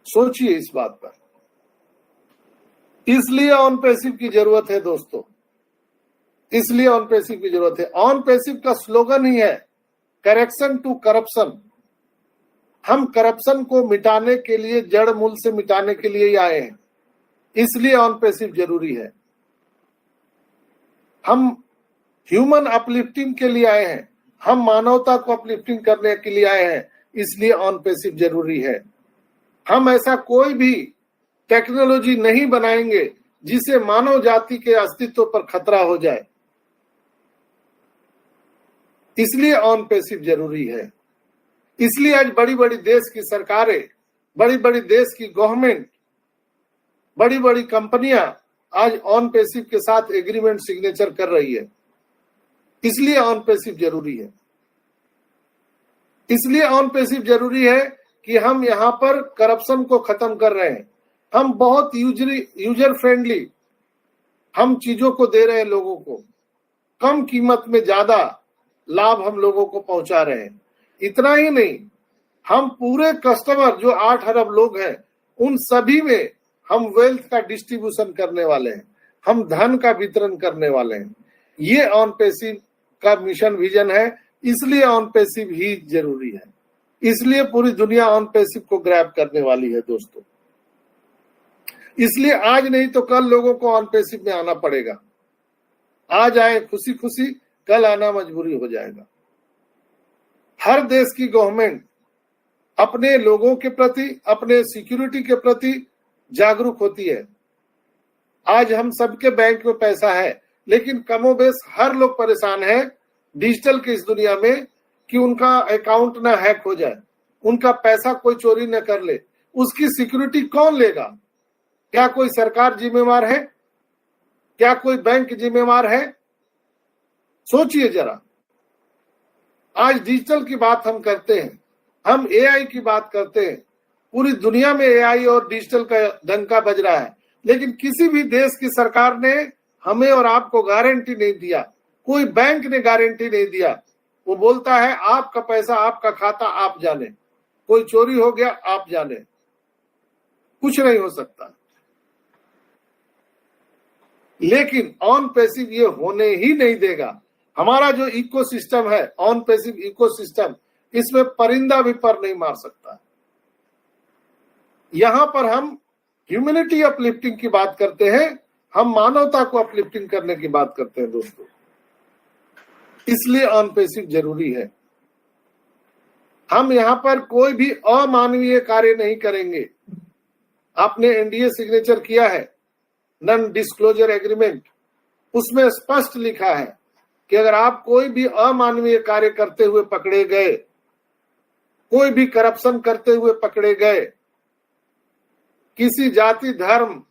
सोचिए इस बात पर। इसलिए ऑन पैसिव की जरूरत है दोस्तों, इसलिए ऑन पैसिव की जरूरत है। ऑन पैसिव का स्लोगन ही है करेक्शन टू करप्शन। हम करप्शन को मिटाने के लिए, जड़ मूल से मिटाने के लिए ही आए हैं, इसलिए ऑन पैसिव जरूरी है। हम ह्यूमन अपलिफ्टिंग के लिए आए हैं, हम मानवता को अपलिफ्टिंग करने के लिए आए हैं, इसलिए ऑन पैसिव जरूरी है। हम ऐसा कोई भी टेक्नोलॉजी नहीं बनाएंगे जिसे मानव जाति के अस्तित्व पर खतरा हो जाए, इसलिए ऑन पैसिव जरूरी है। इसलिए आज बड़ी बड़ी देश की सरकारें, बड़ी बड़ी देश की गवर्नमेंट, बड़ी बड़ी कंपनियां आज ऑन पैसिव के साथ एग्रीमेंट सिग्नेचर कर रही है, इसलिए ऑन पैसिव जरूरी है। इसलिए ऑन पैसिव जरूरी है कि हम यहां पर करप्शन को खत्म कर रहे हैं। हम बहुत यूजर फ्रेंडली हम चीजों को दे रहे हैं, लोगों को कम कीमत में ज्यादा लाभ हम लोगों को पहुंचा रहे हैं। इतना ही नहीं, हम पूरे कस्टमर जो 8 अरब लोग हैं उन सभी में हम वेल्थ का डिस्ट्रीब्यूशन करने वाले हैं, हम धन का वितरण करने वाले हैं। ये ऑन पैसिव का मिशन विजन है, इसलिए ऑन पैसिव ही जरूरी है। इसलिए पूरी दुनिया ऑन पैसिव को ग्रैब करने वाली है दोस्तों। इसलिए आज नहीं तो कल लोगों को ऑन पैसिव में आना पड़ेगा। आज आए खुशी खुशी, कल आना मजबूरी हो जाएगा। हर देश की गवर्नमेंट अपने लोगों के प्रति, अपने सिक्योरिटी के प्रति जागरूक होती है। आज हम सबके बैंक में पैसा है, लेकिन कमोबेश हर लोग परेशान है डिजिटल की इस दुनिया में कि उनका अकाउंट ना हैक हो जाए, उनका पैसा कोई चोरी न कर ले। उसकी सिक्योरिटी कौन लेगा? क्या कोई सरकार जिम्मेवार है? क्या कोई बैंक जिम्मेवार है? सोचिए जरा। आज डिजिटल की बात हम करते हैं, हम एआई की बात करते हैं, पूरी दुनिया में एआई और डिजिटल का डंका बज रहा है, लेकिन किसी भी देश की सरकार ने हमें और आपको गारंटी नहीं दिया, कोई बैंक ने गारंटी नहीं दिया। वो बोलता है आपका पैसा, आपका खाता आप जाने, कोई चोरी हो गया आप जाने, कुछ नहीं हो सकता। लेकिन ऑन पैसिव ये होने ही नहीं देगा। हमारा जो इकोसिस्टम है, ऑन पैसिव इकोसिस्टम, इसमें परिंदा भी पर नहीं मार सकता। यहां पर हम ह्यूमैनिटी अपलिफ्टिंग की बात करते हैं, हम मानवता को अपलिफ्टिंग करने की बात करते हैं दोस्तों। इसलिए ऑन पैसिव जरूरी है। हम यहां पर कोई भी अमानवीय कार्य नहीं करेंगे। आपने एनडीए सिग्नेचर किया है, नॉन डिस्क्लोजर एग्रीमेंट, उसमें स्पष्ट लिखा है कि अगर आप कोई भी अमानवीय कार्य करते हुए पकड़े गए, कोई भी करप्शन करते हुए पकड़े गए, किसी जाति धर्म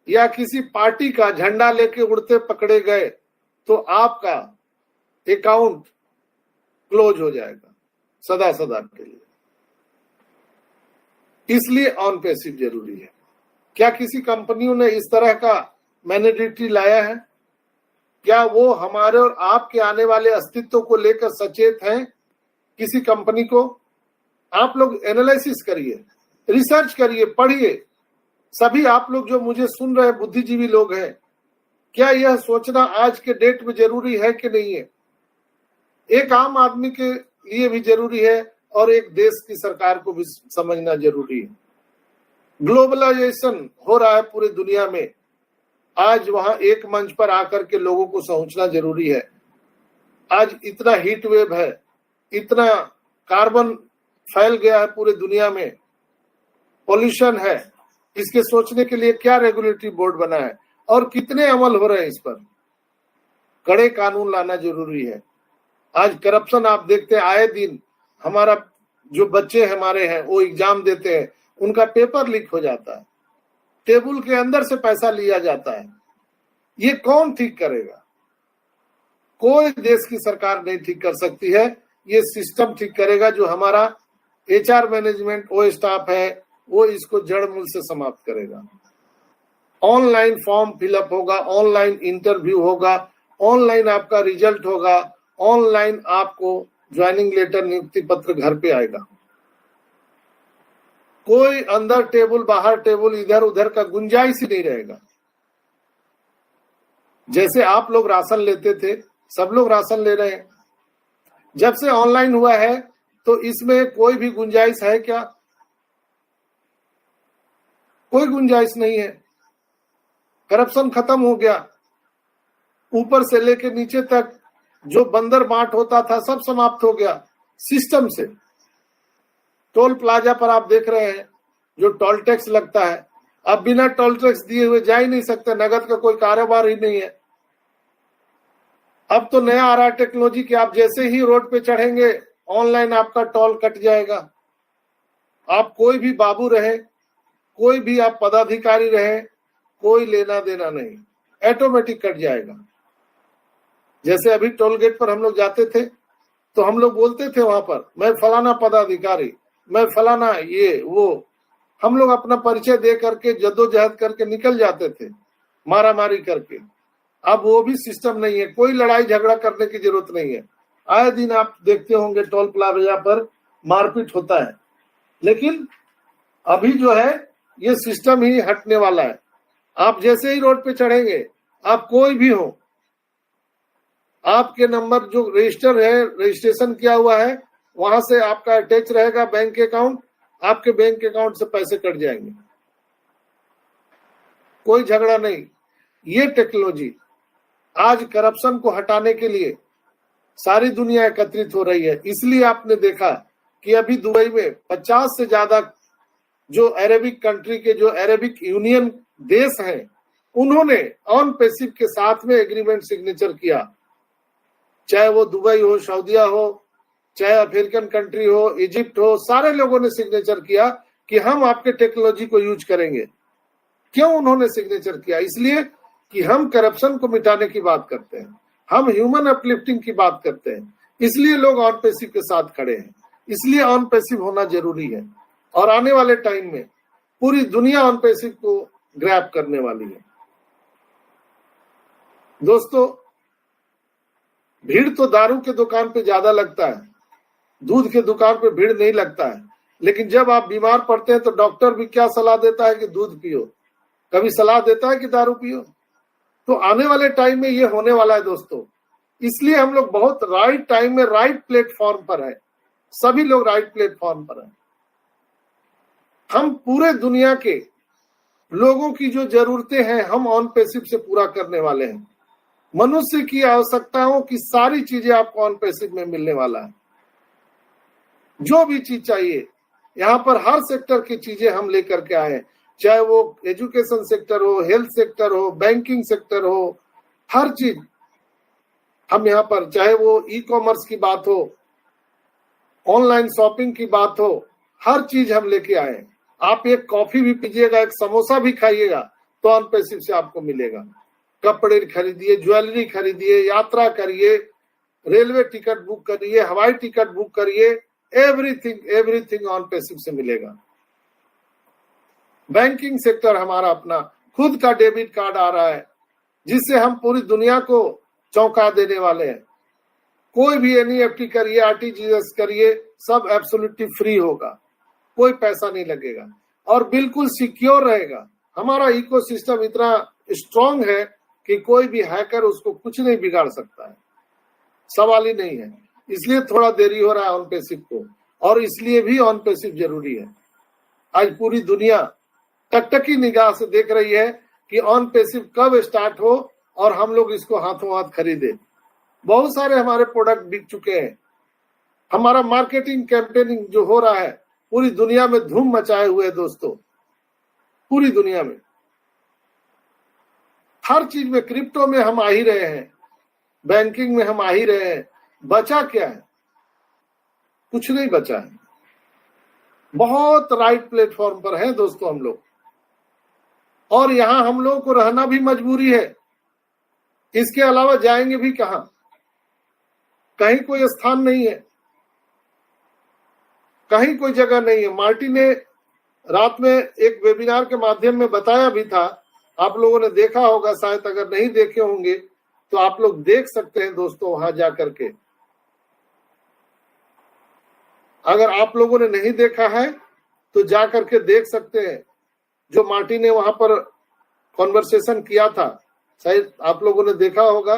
या किसी पार्टी का झंडा लेके उड़ते पकड़े गए, तो आपका अकाउंट क्लोज हो जाएगा सदा सदा के लिए। इसलिए ऑन पैसिव जरूरी है। क्या किसी कंपनियों ने इस तरह का मैंडेटरी लाया है? क्या वो हमारे और आपके आने वाले अस्तित्व को लेकर सचेत हैं? किसी कंपनी को आप लोग एनालिसिस करिए, रिसर्च करिए, पढ़िए। सभी आप लोग जो मुझे सुन रहे बुद्धिजीवी लोग हैं, क्या यह सोचना आज के डेट में जरूरी है कि नहीं है? एक आम आदमी के लिए भी जरूरी है और एक देश की सरकार को भी समझना जरूरी है। ग्लोबलाइजेशन हो रहा है पूरी दुनिया में, आज वहां एक मंच पर आकर के लोगों को सोचना जरूरी है। आज इतना हीट वेव है, इतना कार्बन फैल गया है पूरी दुनिया में, पोल्यूशन है, इसके सोचने के लिए क्या रेगुलेटरी बोर्ड बना है और कितने अमल हो रहे हैं इस पर? कड़े कानून लाना जरूरी है। आज करप्शन आप देखते हैं, आए दिन हमारा जो बच्चे हमारे हैं वो एग्जाम देते हैं, उनका पेपर लीक हो जाता है, टेबल के अंदर से पैसा लिया जाता है। ये कौन ठीक करेगा? कोई देश की सरकार नहीं ठीक कर सकती है। ये सिस्टम ठीक करेगा जो हमारा एचआर मैनेजमेंट, वो स्टाफ है, वो इसको जड़ मूल से समाप्त करेगा। ऑनलाइन फॉर्म फिलअप होगा, ऑनलाइन इंटरव्यू होगा, ऑनलाइन आपका रिजल्ट होगा, ऑनलाइन आपको ज्वाइनिंग लेटर, नियुक्ति पत्र घर पे आएगा। कोई अंदर टेबल बाहर टेबल इधर उधर का गुंजाइश ही नहीं रहेगा। जैसे आप लोग राशन लेते थे, सब लोग राशन ले रहे हैं। जब से ऑनलाइन हुआ है तो इसमें कोई भी गुंजाइश है क्या? कोई गुंजाइश नहीं है। करप्शन खत्म हो गया। ऊपर से लेके नीचे तक जो बंदर बांट होता था सब समाप्त हो गया सिस्टम से। टोल प्लाजा पर आप देख रहे हैं जो टोल टैक्स लगता है, अब बिना टोल टैक्स दिए हुए जा ही नहीं सकते, नगद का कोई कारोबार ही नहीं है। अब तो नया आ रहा है टेक्नोलॉजी कि आप जैसे ही रोड पे चढ़ेंगे ऑनलाइन आपका टोल कट जाएगा। आप कोई भी बाबू रहे, कोई भी आप पदाधिकारी रहे, कोई लेना देना नहीं, ऑटोमेटिक कट जाएगा। जैसे अभी टोल गेट पर हम लोग जाते थे तो हम लोग बोलते थे वहां पर, मैं फलाना पदाधिकारी, मैं फलाना ये वो, हम लोग अपना परिचय दे करके जद्दोजहद करके निकल जाते थे मारा मारी करके। अब वो भी सिस्टम नहीं है, कोई लड़ाई झगड़ा करने की जरूरत नहीं है। आए दिन आप देखते होंगे टोल प्लाजा पर मारपीट होता है, लेकिन अभी जो है ये सिस्टम ही हटने वाला है। आप जैसे ही रोड पे चढ़ेंगे, आप कोई भी हो, आपके नंबर जो रजिस्टर है, रजिस्ट्रेशन किया हुआ है, वहां से आपका अटैच रहेगा बैंक अकाउंट, आपके बैंक अकाउंट से पैसे कट जाएंगे, कोई झगड़ा नहीं। ये टेक्नोलॉजी आज करप्शन को हटाने के लिए सारी दुनिया एकत्रित हो रही है। इसलिए आपने देखा कि अभी दुबई में 50 से ज्यादा जो अरेबिक कंट्री के, जो अरेबिक यूनियन देश हैं, उन्होंने ऑन पैसिव के साथ में एग्रीमेंट सिग्नेचर किया। चाहे वो दुबई हो, सऊदीया हो, चाहे अफ्रीकन कंट्री हो, इजिप्ट हो, सारे लोगों ने सिग्नेचर किया कि हम आपके टेक्नोलॉजी को यूज करेंगे। क्यों उन्होंने सिग्नेचर किया? इसलिए कि हम करप्शन को मिटाने की बात करते हैं, हम ह्यूमन अपलिफ्टिंग की बात करते हैं। इसलिए लोग ऑन पैसिव के साथ खड़े हैं, इसलिए ऑन पैसिव होना जरूरी है। और आने वाले टाइम में पूरी दुनिया ऑन पैसिव को ग्रैब करने वाली है। दोस्तों, भीड़ तो दारू के दुकान पे ज्यादा लगता है, दूध के दुकान पे भीड़ नहीं लगता है। लेकिन जब आप बीमार पड़ते हैं तो डॉक्टर भी क्या सलाह देता है कि दूध पियो, कभी सलाह देता है कि दारू पियो। तो आने वाले टाइम में ये होने वाला है दोस्तों। इसलिए हम लोग बहुत राइट टाइम में राइट प्लेटफॉर्म पर है, सभी लोग राइट प्लेटफॉर्म पर है। हम पूरे दुनिया के लोगों की जो जरूरतें हैं हम ऑन पैसिव से पूरा करने वाले हैं। मनुष्य की आवश्यकताओं की सारी चीजें आपको ऑन पैसिव में मिलने वाला है। जो भी चीज चाहिए यहाँ पर हर सेक्टर की चीजें हम लेकर के आए, चाहे वो एजुकेशन सेक्टर हो, हेल्थ सेक्टर हो, बैंकिंग सेक्टर हो, हर चीज हम यहाँ पर, चाहे वो ई कॉमर्स की बात हो, ऑनलाइन शॉपिंग की बात हो, हर चीज हम लेके आए। आप एक कॉफी भी पीजिएगा, एक समोसा भी खाइएगा तो ऑन पैसिव से आपको मिलेगा। कपड़े खरीदिए, ज्वेलरी खरीदिए, यात्रा करिए, रेलवे टिकट बुक करिए, हवाई टिकट बुक करिए, एवरीथिंग ऑन पैसिव से मिलेगा। बैंकिंग सेक्टर हमारा अपना खुद का डेबिट कार्ड आ रहा है जिससे हम पूरी दुनिया को चौंका देने वाले हैं। कोई भी एनईएफटी करिए, आरटीजीएस करिए, सब एब्सोल्युटली फ्री होगा, कोई पैसा नहीं लगेगा और बिल्कुल सिक्योर रहेगा। हमारा इकोसिस्टम इतना स्ट्रांग है कि कोई भी हैकर उसको कुछ नहीं बिगाड़ सकता है, सवाल ही नहीं है। इसलिए थोड़ा देरी हो रहा है ऑन पैसिव को, और इसलिए भी ऑन पैसिव जरूरी है। आज पूरी दुनिया टकटकी निगाह से देख रही है कि ऑन पैसिव कब स्टार्ट हो और हम लोग इसको हाथों हाथ खरीदे। बहुत सारे हमारे प्रोडक्ट बिक चुके हैं। हमारा मार्केटिंग कैंपेनिंग जो हो रहा है पूरी दुनिया में धूम मचाए हुए है दोस्तों, पूरी दुनिया में हर चीज में। क्रिप्टो में हम आ ही रहे हैं, बैंकिंग में हम आ ही रहे हैं। बचा क्या है? कुछ नहीं बचा है। बहुत राइट प्लेटफॉर्म पर है दोस्तों हम लोग, और यहां हम लोगों को रहना भी मजबूरी है। इसके अलावा जाएंगे भी कहां? कहीं कोई स्थान नहीं है, कहीं कोई जगह नहीं है। मार्टी ने रात में एक वेबिनार के माध्यम में बताया भी था, आप लोगों ने देखा होगा शायद, अगर नहीं देखे होंगे तो आप लोग देख सकते हैं दोस्तों वहां जाकर के। अगर आप लोगों ने नहीं देखा है तो जा करके देख सकते हैं। जो मार्टी ने वहां पर कॉन्वर्सेशन किया था, शायद आप लोगों ने देखा होगा,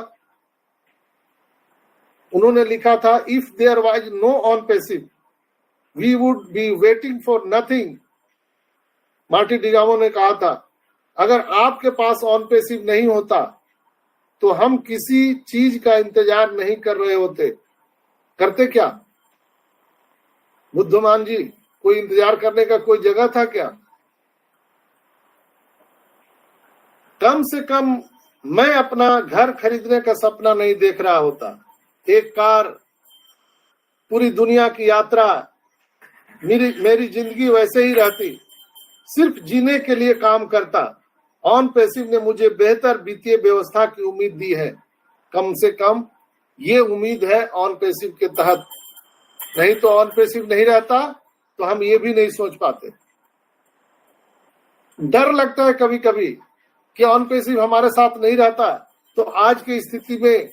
उन्होंने लिखा था, if there was no on passive we would be waiting for nothing. Marty Digamo ने कहा था, अगर आपके पास ऑन पैसिव नहीं होता तो हम किसी चीज का इंतजार नहीं कर रहे होते। करते क्या बुद्धमान जी? कोई इंतजार करने का कोई जगह था क्या? कम से कम मैं अपना घर खरीदने का सपना नहीं देख रहा होता। एक कार, पूरी दुनिया की यात्रा, मेरी जिंदगी वैसे ही रहती, सिर्फ जीने के लिए काम करता। ऑन पैसिव ने मुझे बेहतर वित्तीय व्यवस्था की उम्मीद दी है। कम से कम ये उम्मीद है ऑन पैसिव के तहत। नहीं तो ऑन पैसिव नहीं रहता तो हम ये भी नहीं सोच पाते। डर लगता है कभी कभी कि ऑन पैसिव हमारे साथ नहीं रहता तो आज की स्थिति में